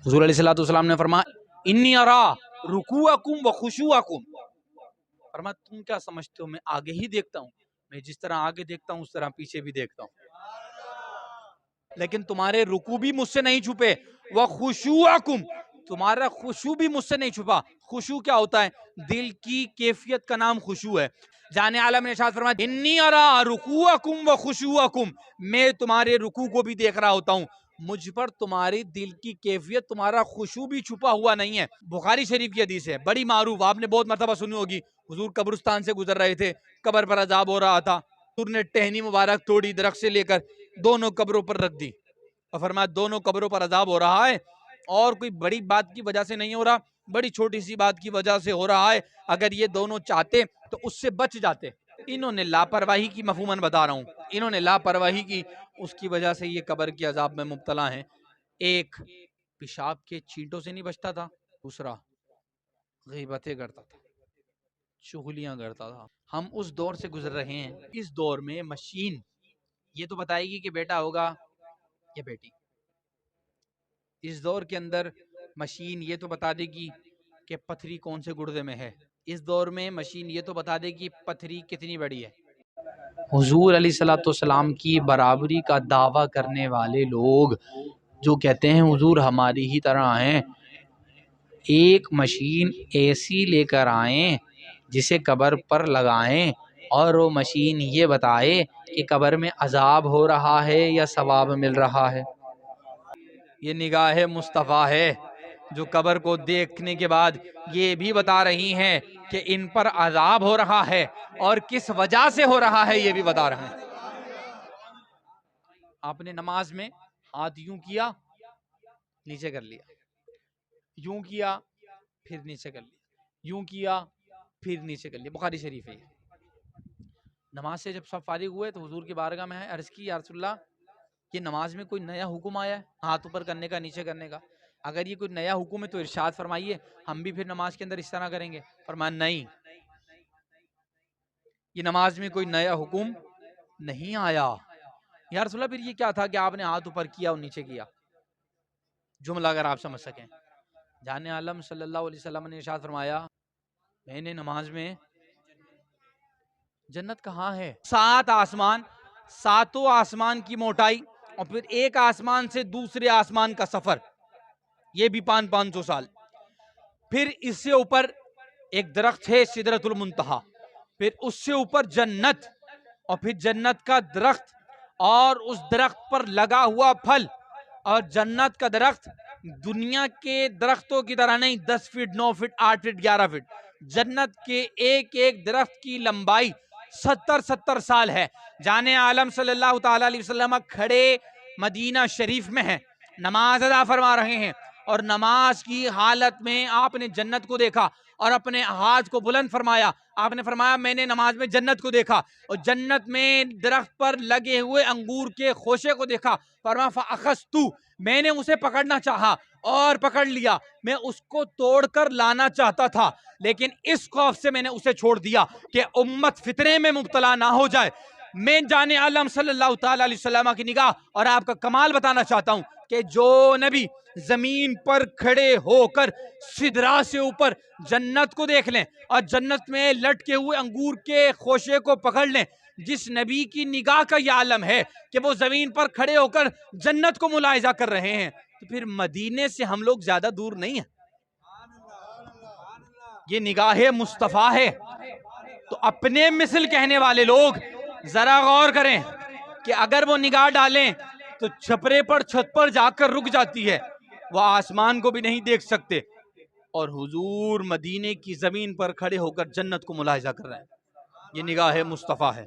حضور علیہ الصلوۃ والسلام نے فرمایا انی ارا رکوعکم و خشوعکم، فرمایا تم کیا سمجھتے ہو میں آگے ہی دیکھتا ہوں، میں جس طرح آگے دیکھتا ہوں اس طرح پیچھے بھی دیکھتا ہوں، لیکن تمہارے رکوع بھی مجھ سے نہیں چھپے، وخشوعکم، تمہارا خشوع بھی مجھ سے نہیں چھپا۔ خشوع کیا ہوتا ہے؟ دل کی کیفیت کا نام خشوع ہے۔ جان عالم نے ارشاد فرمایا انی ارا رکوعکم وخشوعکم، میں تمہارے رکوع کو بھی دیکھ رہا ہوتا ہوں، مجھ پر تمہاری دل کی کیفیت، تمہارا خشوع بھی چھپا ہوا نہیں ہے۔ بخاری شریف کی حدیث ہے، بڑی معروف، آپ نے بہت مرتبہ سنی ہوگی۔ حضور قبرستان سے گزر رہے تھے، قبر پر عذاب ہو رہا تھا، حضور نے ٹہنی مبارک توڑی، درخت سے لے کر دونوں قبروں پر رکھ دی اور فرمایا دونوں قبروں پر عذاب ہو رہا ہے، اور کوئی بڑی بات کی وجہ سے نہیں ہو رہا، بڑی چھوٹی سی بات کی وجہ سے ہو رہا ہے، اگر یہ دونوں چاہتے تو اس سے بچ جاتے۔ انہوں نے لاپرواہی کی، مفہوماً بتا رہا ہوں، انہوں نے لاپرواہی کی، اس کی وجہ سے یہ قبر کے عذاب میں مبتلا ہیں۔ ایک پیشاب کے چینٹوں سے نہیں بچتا تھا، دوسرا غیبتیں کرتا تھا، چغلیاں کرتا تھا۔ ہم اس دور سے گزر رہے ہیں، اس دور میں مشین یہ تو بتائے گی کہ بیٹا ہوگا یا بیٹی، اس دور کے اندر مشین یہ تو بتا دے گی کہ پتھری کون سے گردے میں ہے، اس دور میں مشین یہ تو بتا دے گی پتھری کتنی بڑی ہے۔ حضور علیہ الصلوۃ والسلام کی برابری کا دعویٰ کرنے والے لوگ جو کہتے ہیں حضور ہماری ہی طرح ہیں، ایک مشین ایسی لے کر آئیں جسے قبر پر لگائیں اور وہ مشین یہ بتائے کہ قبر میں عذاب ہو رہا ہے یا ثواب مل رہا ہے۔ یہ نگاہ مصطفیٰ ہے جو قبر کو دیکھنے کے بعد یہ بھی بتا رہی ہیں کہ ان پر عذاب ہو رہا ہے اور کس وجہ سے ہو رہا ہے یہ بھی بتا رہے ہیں۔ آپ نے نماز میں ہاتھ یوں کیا، نیچے کر لیا، یوں کیا پھر نیچے کر لیا، یوں کیا پھر نیچے کر لیا، بخاری شریف ہے۔ نماز سے جب سب فارغ ہوئے تو حضور کی بارگاہ میں عرض کی یا رسول اللہ یہ نماز میں کوئی نیا حکم آیا ہے ہاتھ اوپر کرنے کا، نیچے کرنے کا؟ اگر یہ کوئی نیا حکم ہے تو ارشاد فرمائیے، ہم بھی پھر نماز کے اندر اس طرح کریں گے۔ فرمایا نہیں، یہ نماز میں کوئی نیا حکم نہیں آیا۔ یا رسول اللہ پھر یہ کیا تھا کہ آپ نے ہاتھ اوپر کیا اور نیچے کیا؟ جملہ اگر آپ سمجھ سکیں۔ جان عالم صلی اللہ علیہ وسلم نے ارشاد فرمایا میں نے نماز میں، جنت کہاں ہے؟ 7 آسمان، ساتوں آسمان کی موٹائی، اور پھر ایک آسمان سے دوسرے آسمان کا سفر، یہ بھی 500 سال۔ پھر اس سے اوپر ایک درخت ہے سدرۃ المنتہا، پھر اس سے اوپر جنت، اور پھر جنت کا درخت اور اس درخت پر لگا ہوا پھل، اور جنت کا درخت دنیا کے درختوں کی طرح نہیں 10 فٹ 9 فٹ 8 فٹ 11 فٹ، جنت کے ایک ایک درخت کی لمبائی 70 سال ہے۔ جان عالم صلی اللہ تعالی علیہ وسلم کھڑے مدینہ شریف میں ہیں، نماز ادا فرما رہے ہیں، اور نماز کی حالت میں آپ نے جنت کو دیکھا اور اپنے ہاتھ کو بلند فرمایا۔ آپ نے فرمایا میں نے نماز میں جنت کو دیکھا اور جنت میں درخت پر لگے ہوئے انگور کے خوشے کو دیکھا۔ فرمایا فَأَخَذْتُ، میں نے اسے پکڑنا چاہا اور پکڑ لیا، میں اس کو توڑ کر لانا چاہتا تھا، لیکن اس خوف سے میں نے اسے چھوڑ دیا کہ امت فتنے میں مبتلا نہ ہو جائے۔ میں جان عالم صلی اللہ تعالی علیہ وسلم کی نگاہ اور آپ کا کمال بتانا چاہتا ہوں کہ جو نبی زمین پر کھڑے ہو کر سدرا سے اوپر جنت کو دیکھ لیں اور جنت میں لٹکے ہوئے انگور کے خوشے کو پکڑ لیں، جس نبی کی نگاہ کا یہ عالم ہے کہ وہ زمین پر کھڑے ہو کر جنت کو ملاحظہ کر رہے ہیں، تو پھر مدینے سے ہم لوگ زیادہ دور نہیں ہیں۔ یہ نگاہ مصطفیٰ ہے۔ تو اپنے مثل کہنے والے لوگ ذرا غور کریں کہ اگر وہ نگاہ ڈالیں تو چھپرے پر چھت پر جا کر رک جاتی ہے، وہ آسمان کو بھی نہیں دیکھ سکتے، اور حضور مدینے کی زمین پر کھڑے ہو کر جنت کو ملاحظہ کر رہے ہیں۔ یہ نگاہ مصطفیٰ ہے۔